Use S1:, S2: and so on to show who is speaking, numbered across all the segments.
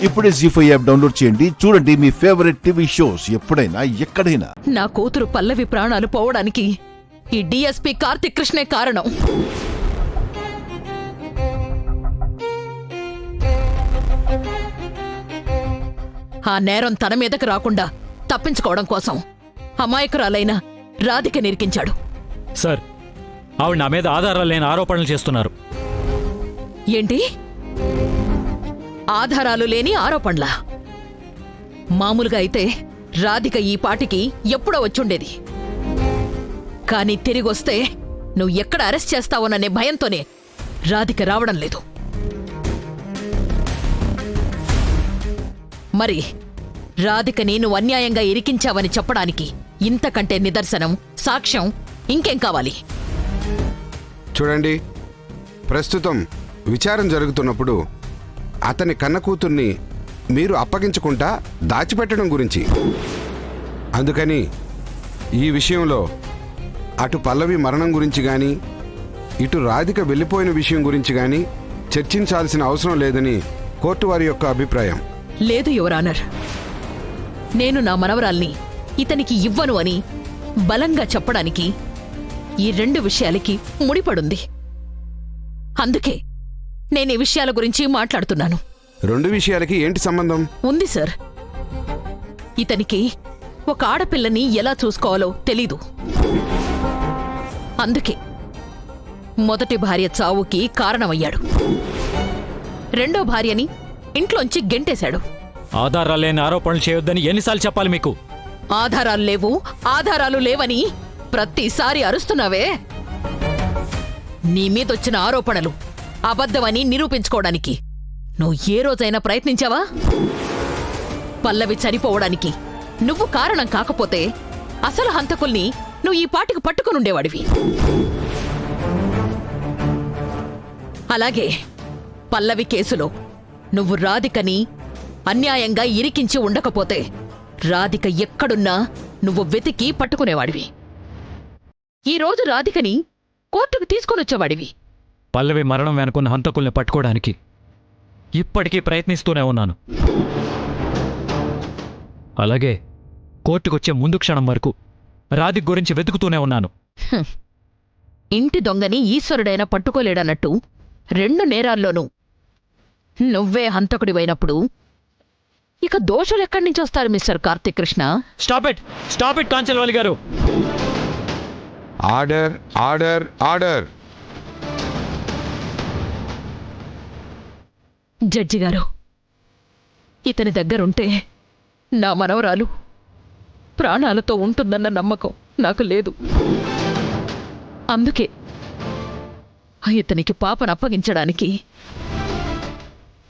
S1: ఇప్పుడే జీ5 app download చేయండి. చూడండి మీ ఫేవరెట్ టీవీ షోస్ ఎప్పుడైనా ఎక్కడైనా.
S2: నా కూతురు పల్లవి ప్రాణాలు పోవడానికి ఈ డిఎస్పీ కార్తిక్ కృష్ణే కారణం. ఆ నేరం తన మీదకు రాకుండా తప్పించుకోవడం కోసం అమాయకురాలైన రాధిక నిరికించాడు.
S3: సార్, ఆవిడ నా మీద ఆధారాలు లేని ఆరోపణలు చేస్తున్నారు.
S2: ఏంటి? ఆధారాలు లేని ఆరోపణలా? మామూలుగా అయితే రాధిక ఈ పాటికి ఎప్పుడో వచ్చుండేది. కానీ తిరిగొస్తే నువ్వు ఎక్కడ అరెస్ట్ చేస్తావోననే భయంతోనే రాధిక రావడం లేదు. మరి రాధికని నువ్వు అన్యాయంగా ఇరికించావని చెప్పడానికి ఇంతకంటే నిదర్శనం, సాక్ష్యం ఇంకేం కావాలి?
S4: చూడండి, ప్రస్తుతం విచారం జరుగుతున్నప్పుడు అతని కన్న కూతుర్ని మీరు అప్పగించకుండా దాచిపెట్టడం గురించి. అందుకని ఈ విషయంలో అటు పల్లవి మరణం గురించి కానీ ఇటు రాధిక వెళ్ళిపోయిన విషయం గురించి కానీ చర్చించాల్సిన అవసరం లేదని కోర్టు వారి యొక్క అభిప్రాయం.
S2: లేదు యువర్ ఆనర్, నేను నా మనవరాల్ని ఇతనికి ఇవ్వను అని బలంగా చెప్పడానికి ఈ రెండు విషయాలకి ముడిపడుంది. అందుకే నేను ఈ విషయాల గురించి మాట్లాడుతున్నాను.
S4: రెండు విషయాలకి ఏంటి సంబంధం?
S2: ఉంది సార్. ఇతనికి ఒక ఆడపిల్లని ఎలా చూసుకోవాలో తెలీదు. అందుకే మొదటి భార్య చావుకి కారణమయ్యాడు. రెండో భార్యని ఇంట్లోంచి గెంటేశాడు.
S3: ఆధారాలు లేని ఆరోపణలు చేయొద్దని ఎన్నిసార్లు చెప్పాలి మీకు?
S2: ఆధారాలు లేవు, ఆధారాలు లేవని ప్రతిసారి అరుస్తున్నావే. నీ మీదొచ్చిన ఆరోపణలు అబద్ధమని నిరూపించుకోవడానికి నువ్వు ఏ రోజైనా ప్రయత్నించావా? పల్లవి చనిపోవడానికి నువ్వు కారణం కాకపోతే అసలు హంతకుల్ని నువ్వు ఈ పాటికి పట్టుకునుండేవాడివి. అలాగే పల్లవి కేసులో నువ్వు రాధికని అన్యాయంగా ఇరికించి ఉండకపోతే రాధిక ఎక్కడున్నా నువ్వు వెతికి పట్టుకునేవాడివి. ఈరోజు రాధికని కోర్టుకు తీసుకొనొచ్చేవాడివి.
S3: పల్లవి మరణం వెనుకున్న హంతకుల్ని పట్టుకోవడానికి ఇప్పటికీ ప్రయత్నిస్తూనే ఉన్నాను. అలాగే కోర్టుకొచ్చే ముందు క్షణం వరకు రాధిక గురించి వెతుకుతూనే ఉన్నాను.
S2: ఇంటి దొంగని ఈశ్వరుడైనా పట్టుకోలేడన్నట్టు రెండు నేరాల్లోనూ నువ్వే హంతకుడివైనప్పుడు ఇక దోషులెక్కడి నుంచి వస్తారు mister Karthik Krishna?
S3: Stop it కాంచల్వాలి గారు.
S4: Order, order, order.
S2: జడ్జి గారు, ఇతని దగ్గరుంటే నా మనవరాలు ప్రాణాలతో ఉంటుందన్న నమ్మకం నాకు లేదు. అందుకే ఇతనికి పాపను అప్పగించడానికి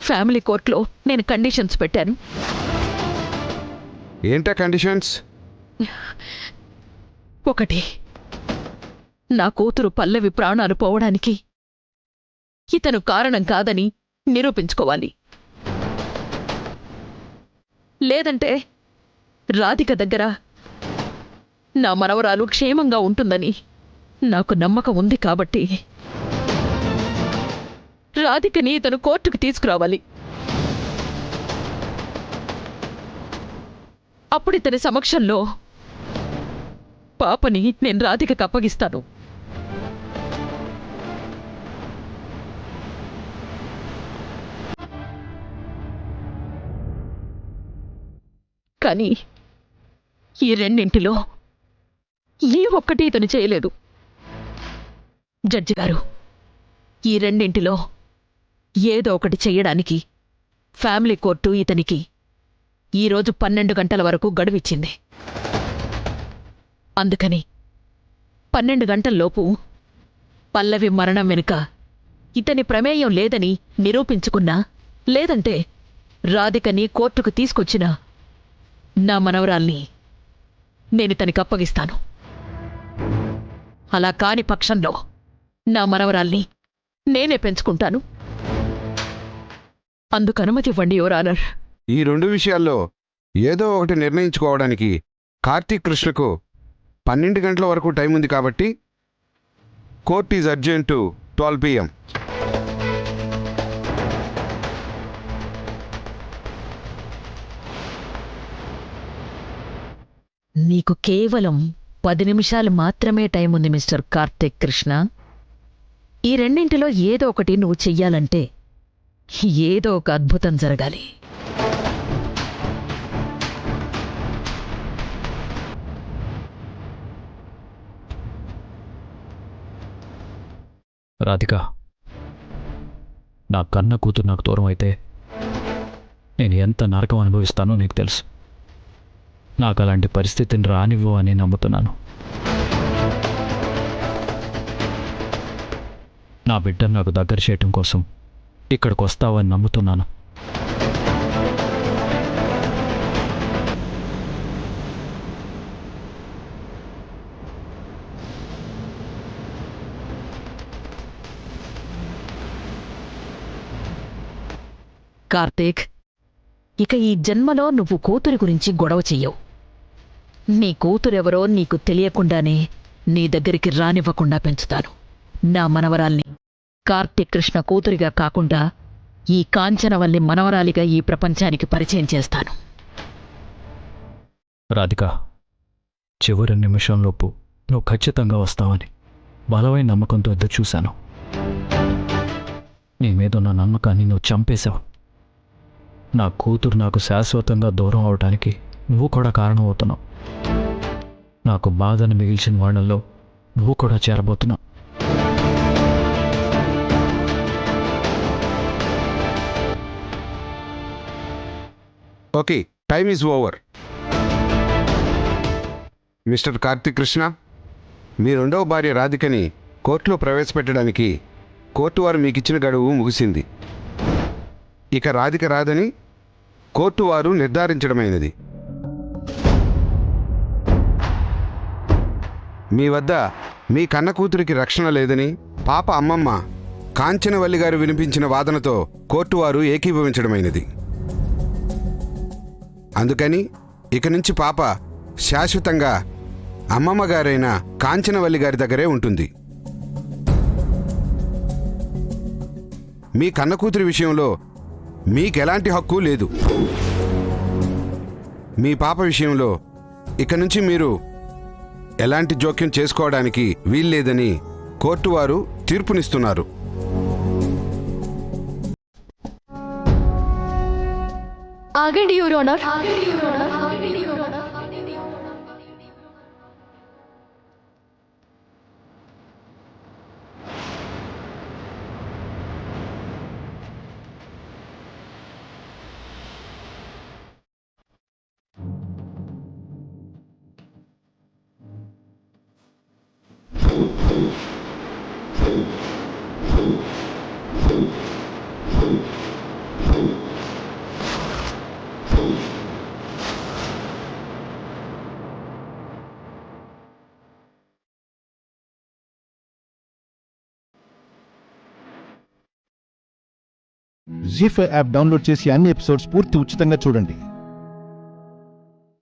S2: ఫ్యామిలీ కోర్టులో నేను కండిషన్స్ పెట్టాను.
S4: ఏంటా కండిషన్స్?
S2: ఒకటి, నా కూతురు పల్లవి ప్రాణాలు పోవడానికి ఇతను కారణం కాదని నిరూపించుకోవాలి. లేదంటే రాధిక దగ్గర నా మనవరాలు క్షేమంగా ఉంటుందని నాకు నమ్మకం ఉంది కాబట్టి రాధికని ఇతను కోర్టుకు తీసుకురావాలి. అప్పుడు ఇతని సమక్షంలో పాపని నేను రాధికకు అప్పగిస్తాను. కానీ ఈ రెండింటిలో ఏ ఒక్కటి ఇతను చేయలేదు. జడ్జి గారు, ఈ రెండింటిలో ఏదో ఒకటి చెయ్యడానికి ఫ్యామిలీ కోర్టు ఇతనికి ఈరోజు 12 గంటల వరకు గడువిచ్చింది. అందుకని 12 గంటల్లోపు పల్లవి మరణం వెనుక ఇతని ప్రమేయం లేదని నిరూపించుకున్నా, లేదంటే రాధికని కోర్టుకు తీసుకొచ్చినా నా మనవరాల్ని నేనితనికి అప్పగిస్తాను. అలా కాని పక్షంలో నా మనవరాల్ని నేనే పెంచుకుంటాను. అందుకు అనుమతి ఇవ్వండి యువర్ ఆనర్.
S4: ఈ రెండు విషయాల్లో ఏదో ఒకటి నిర్ణయించుకోవడానికి కార్తీక్ కృష్ణకు 12 గంటల వరకు టైం ఉంది కాబట్టి court is urgent to 12 PM.
S2: నీకు కేవలం 10 నిమిషాలు మాత్రమే టైం ఉంది మిస్టర్ కార్తిక్ కృష్ణ. ఈ రెండింటిలో ఏదో ఒకటి నువ్వు చెయ్యాలంటే ఏదో ఒక అద్భుతం జరగాలి.
S3: రాధిక, నా కన్న కూతురు నాకు దూరం అయితే నేను ఎంత నరకం అనుభవిస్తానో నీకు తెలుసు. నాకు అలాంటి పరిస్థితిని రానివ్వు అని నమ్ముతున్నాను. నా బిడ్డను నాకు దగ్గర చేయటం కోసం ఇక్కడికి వస్తావని నమ్ముతున్నాను.
S2: కార్తీక్, ఇక ఈ జన్మలో నువ్వు కూతురి గురించి గొడవ చెయ్యవు. నీ కూతురెవరో నీకు తెలియకుండానే నీ దగ్గరికి రానివ్వకుండా పెంచుతాను. నా మనవరాల్ని కార్తీక్ కృష్ణ కూతురిగా కాకుండా ఈ కాంచనవల్లి మనవరాలిగా ఈ ప్రపంచానికి పరిచయం చేస్తాను.
S3: రాధిక, చివరి నిమిషంలోపు నువ్వు ఖచ్చితంగా వస్తావని బలమైన నమ్మకంతో ఎదురు చూశాను. నీ మీద ఉన్న నమ్మకాన్ని నువ్వు చంపేశావు. నా కూతురు నాకు శాశ్వతంగా దూరం అవడానికి నువ్వు కూడా కారణం అవుతున్నావు. నాకు బాధను మిగిల్చిన వాళ్ళల్లో నువ్వు కూడా చేరబోతున్నావు.
S4: Okay, time is over. Mister Karthik Krishna, మీ రెండవ భార్య రాధికని కోర్టులో ప్రవేశపెట్టడానికి కోర్టు వారు మీకు ఇచ్చిన గడువు ముగిసింది. ఇక రాధిక రాదని కోర్టు వారు నిర్ధారించడమైనది. మీ వద్ద మీ కన్న కూతురికి రక్షణ లేదని పాప అమ్మమ్మ కాంచనవల్లి గారు వినిపించిన వాదనతో కోర్టు వారు ఏకీభవించడమైనది. అందుకని ఇక నుంచి పాప శాశ్వతంగా అమ్మమ్మ గారైన కాంచనవల్లి గారి దగ్గరే ఉంటుంది. మీ కన్న కూతురి విషయంలో మీకెలాంటి హక్కు లేదు. మీ పాప విషయంలో ఇక నుంచి మీరు ఎలాంటి జోక్యం చేసుకోవడానికి వీల్లేదని కోర్టు వారు తీర్పునిస్తున్నారు.
S5: ఆగండి యువర్ ఆనర్.
S1: జీ5 యాప్ డౌన్లోడ్ చేసి అన్ని ఎపిసోడ్స్ పూర్తి ఉచితంగా చూడండి.